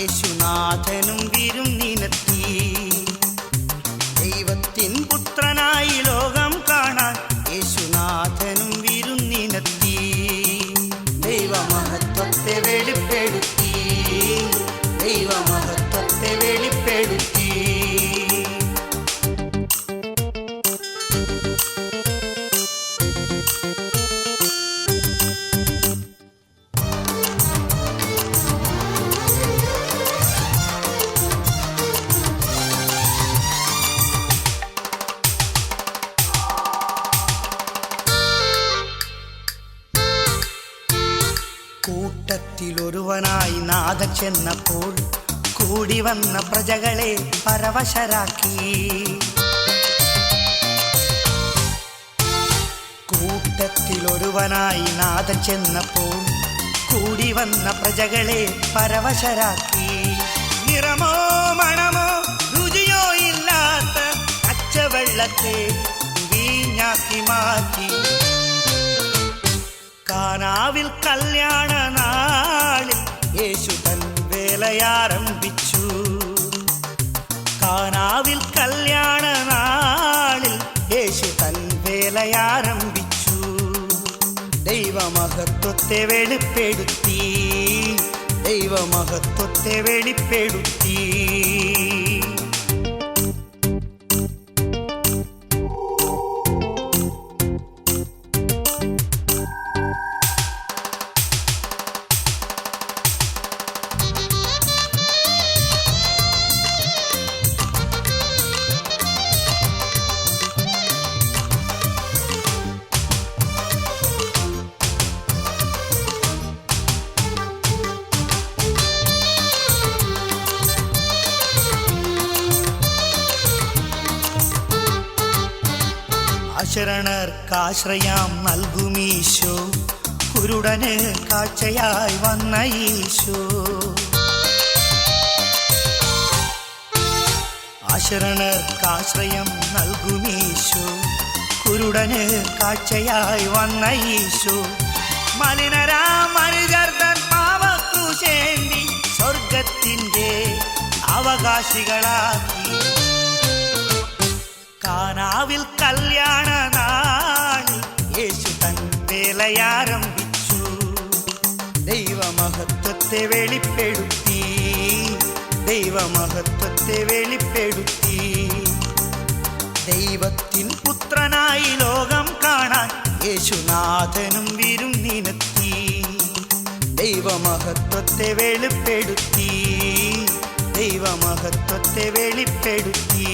യേശുനാഥനും വിരുന്നിനെത്തി. ദൈവത്തിൻ പുത്രനായി ലോകം കാണാൻ യേശുനാഥനും വിരുന്നിനെത്തി. ദൈവമഹത്വത്തെ വെളിപ്പെടുത്തി, ദൈവമഹത്വത്തെ വെളിപ്പെടുത്തി. കൂട്ടത്തിലൊരുവനായി നാഥൻ ചെന്നപ്പോൾ കൂടി വന്ന പ്രജകളെ പരവശരാക്കി. കൂട്ടത്തിലൊരുവനായി നാഥൻ ചെന്നപ്പോൾ കൂടി വന്ന പ്രജകളെ പരവശരാക്കി. നിറമോ മണമോ രുചിയോ ഇല്ലാത്ത പച്ചവെള്ളത്തെ വീഞ്ഞാക്കി മാറ്റി. കാനാവിൽ കല്യാണ നാളിൽ യേശു തൻ വേലയാരംഭിച്ചു. കാനാവിൽ കല്യാണ നാളിൽ യേശു തൻ വേലയാരംഭിച്ചു. ദൈവമഹത്വത്തെ വെളിപ്പെടുത്തി, ദൈവമഹത്വത്തെ വെളിപ്പെടുത്തി. അശരണർക്കാശ്രയം നൽകുമീശോ, കുരുടന് കാഴ്ചയായി വന്ന ഈശോ. അശരണർക്കാശ്രയം നൽകുമീശോ, കുരുടന് കാഴ്ചയായി വന്ന ഈശോ. മലിനരാം മനുഷ്യർ തൻ പാവക്രൂശേന്തി സ്വർഗത്തിൻ്റെ അവകാശികളാക്കി. കാനാവിൽ കല്യാണ നാളിൽ യേശു തൻ വേലയാരംഭിച്ചു. ദൈവമഹത്വത്തെ വെളിപ്പെടുത്തി, ദൈവമഹത്വത്തെ വെളിപ്പെടുത്തി. ദൈവത്തിൻ പുത്രനായി ലോകം കാണാൻ യേശുനാഥനും വിരുന്നിനെത്തി. ദൈവമഹത്വത്തെ വെളിപ്പെടുത്തി, ദൈവമഹത്വത്തെ വെളിപ്പെടുത്തി.